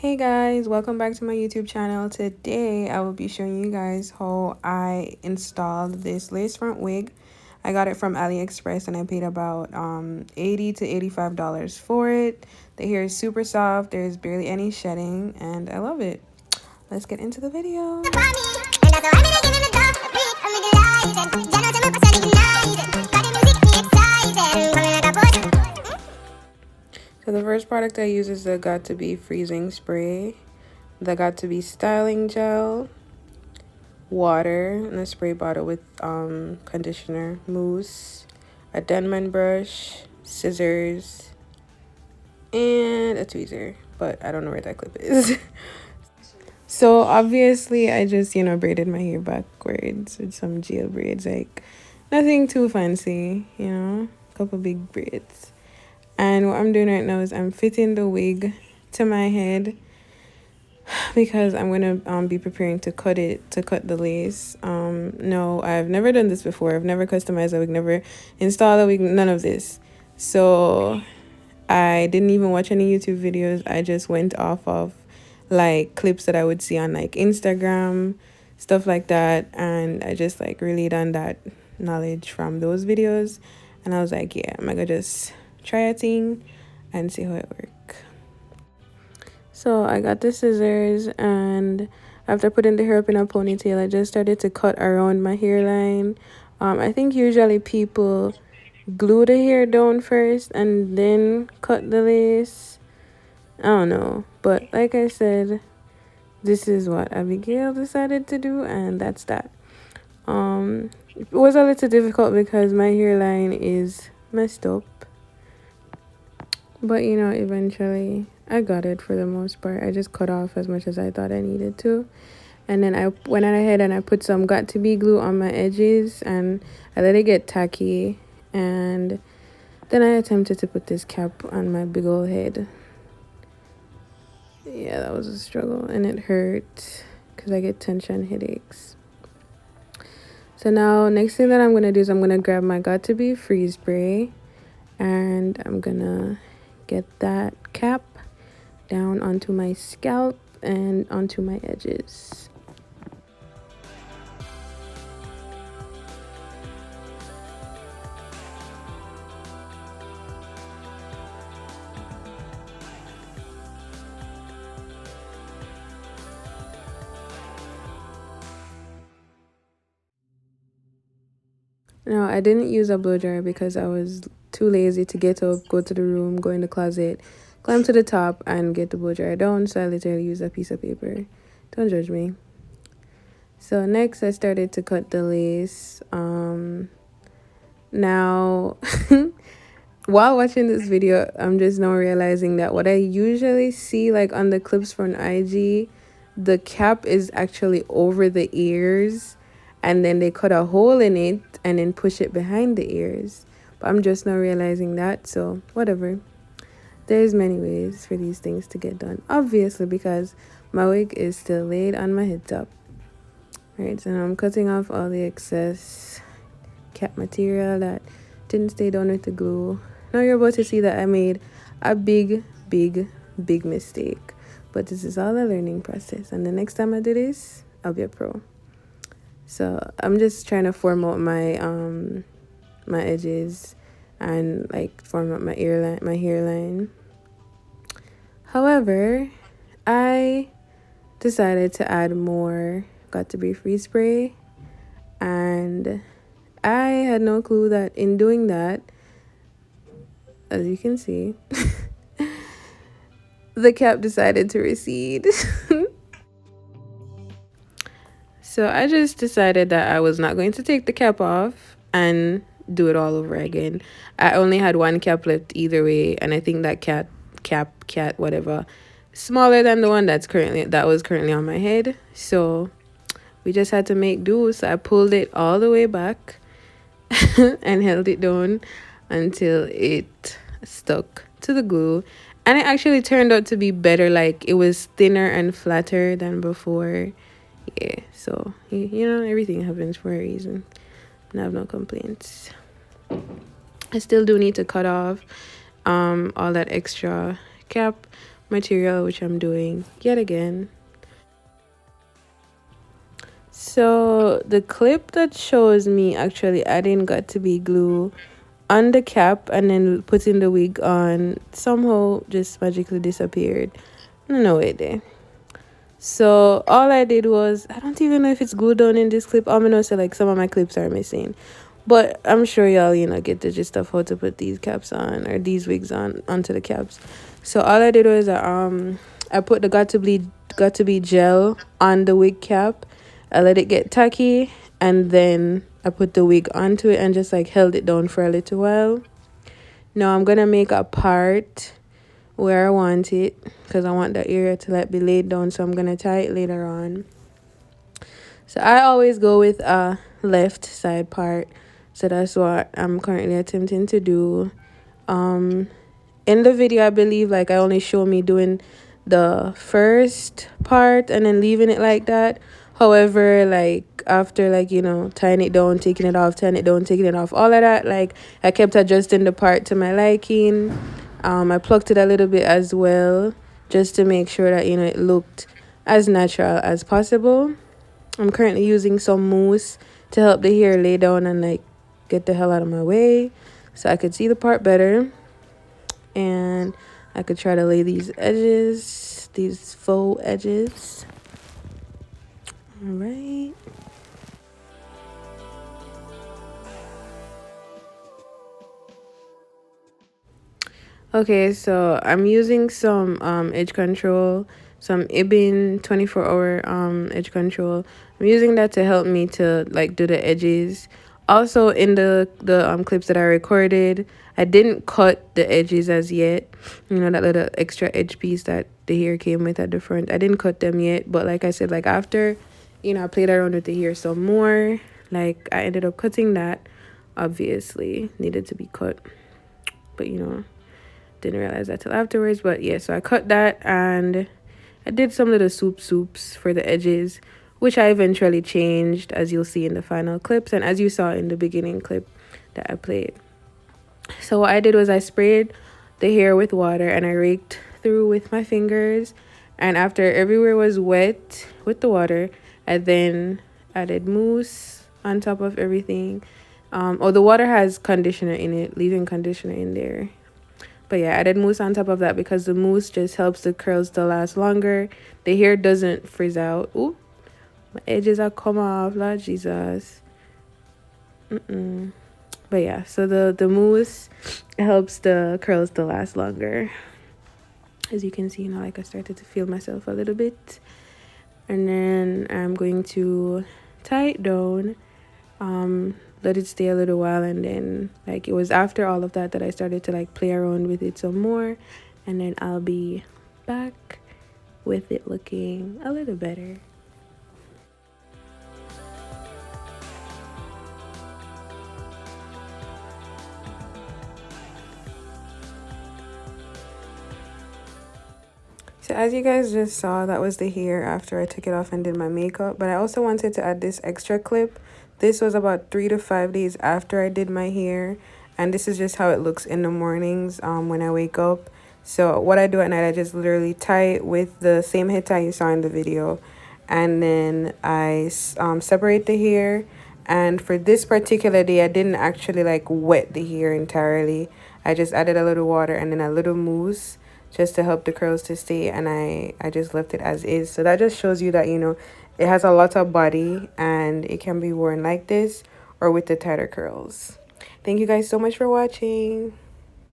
Hey guys, welcome back to my YouTube channel. Today I will be showing you guys how I installed this lace front wig. I got it from AliExpress and I paid about $80 to $85 for it. The hair is super soft, there's barely any shedding, and I love it. Let's get into the video. So the first product I use is the Got to Be freezing spray, the Got to Be styling gel, water in a spray bottle with conditioner, mousse, a Denman brush, scissors, and a tweezer, but I don't know where that clip is. So obviously I just braided my hair backwards with some gel braids, like nothing too fancy, a couple big braids. And what I'm doing right now is I'm fitting the wig to my head because I'm gonna be preparing to cut the lace. No, I've never done this before. I've never customized a wig, never installed a wig, none of this. So I didn't even watch any YouTube videos. I just went off of like clips that I would see on like Instagram, stuff like that, and I just like relied on that knowledge from those videos. And I was like, yeah, I'm gonna just try a thing and see how it works. So I got the scissors, and after putting the hair up in a ponytail, I just started to cut around my hairline. I think usually people glue the hair down first and then cut the lace. I don't know, but like I said, this is what Abigail decided to do, and that's that. It was a little difficult because my hairline is messed up, but eventually I got it for the most part. I just cut off as much as I thought I needed to, and then I went ahead and I put some Got to Be glue on my edges, and I let it get tacky, and then I attempted to put this cap on my big old head. Yeah, that was a struggle, and it hurt because I get tension headaches. So now next thing that I'm gonna do is I'm gonna grab my Got to Be freeze spray, and I'm gonna get that cap down onto my scalp and onto my edges. No, I didn't use a blow dryer because I was too lazy to get up, go to the room, go in the closet, climb to the top, and get the blow dryer down. So I literally used a piece of paper. Don't judge me. So next I started to cut the lace. Now, while watching this video, I'm just now realizing that what I usually see like on the clips from IG, the cap is actually over the ears, and then they cut a hole in it and then push it behind the ears. But I'm just now realizing that, so whatever. There's many ways for these things to get done, obviously, because my wig is still laid on my head top. Alright, so now I'm cutting off all the excess cap material that didn't stay down with the glue. Now you're about to see that I made a big mistake, but this is all a learning process, and the next time I do this, I'll be a pro. So I'm just trying to form out my my edges and like form out my hairline. However, I decided to add more Got to Be freeze spray, and I had no clue that in doing that, as you can see, the cap decided to recede. So I just decided that I was not going to take the cap off and do it all over again. I only had one cap left either way, and I think that cap whatever, smaller than the one that was currently on my head. So we just had to make do. So I pulled it all the way back and held it down until it stuck to the glue, and it actually turned out to be better. Like it was thinner and flatter than before. Yeah, so everything happens for a reason, and I have no complaints. I still do need to cut off all that extra cap, material, which I'm doing yet again. So the clip that shows me actually adding got to be glue on the cap and then putting the wig on somehow just magically disappeared. I don't know it there. So all I did was, I don't even know if it's glued on in this clip. I'm gonna say like some of my clips are missing, but I'm sure y'all get the gist of how to put these caps on, or these wigs on onto the caps. So all I did was I put the got to be gel on the wig cap. I let it get tacky, and then I put the wig onto it and just like held it down for a little while. Now I'm gonna make a part where I want it, because I want the area to like be laid down, so I'm gonna tie it later on. So I always go with a left side part, so that's what I'm currently attempting to do. In the video, I believe like I only show me doing the first part and then leaving it like that. However, like after like tying it down, taking it off, tying it down, taking it off, all of that, like I kept adjusting the part to my liking. I plucked it a little bit as well, just to make sure that it looked as natural as possible. I'm currently using some mousse to help the hair lay down and like get the hell out of my way, so I could see the part better, and I could try to lay these edges, these faux edges. All right. Okay, so I'm using some edge control, some Ibin 24-hour edge control. I'm using that to help me to like do the edges. Also in the clips that I recorded, I didn't cut the edges as yet. That little extra edge piece that the hair came with at the front. I didn't cut them yet, but like I said, like after I played around with the hair some more, like I ended up cutting that. Obviously needed to be cut, but didn't realize that till afterwards. But yeah, so I cut that and I did some little swoops for the edges, which I eventually changed, as you'll see in the final clips and as you saw in the beginning clip that I played. So what I did was I sprayed the hair with water and I raked through with my fingers, and after everywhere was wet with the water, I then added mousse on top of everything. The water has conditioner in it, leave-in conditioner in there. But yeah, I added mousse on top of that because the mousse just helps the curls to last longer. The hair doesn't frizz out. Ooh, my edges are come off, Lord Jesus. But yeah, so the mousse helps the curls to last longer. As you can see, like I started to feel myself a little bit. And then I'm going to tie it down. Let it stay a little while, and then like it was after all of that I started to like play around with it some more, and then I'll be back with it looking a little better. So as you guys just saw, that was the hair after I took it off and did my makeup. But I also wanted to add this extra clip. This was about 3 to 5 days after I did my hair, and this is just how it looks in the mornings when I wake up. So what I do at night, I just literally tie it with the same head tie you saw in the video, and then I separate the hair. And for this particular day, I didn't actually like wet the hair entirely. I just added a little water and then a little mousse just to help the curls to stay, and I just left it as is. So that just shows you that it has a lot of body and it can be worn like this or with the tighter curls. Thank you guys so much for watching.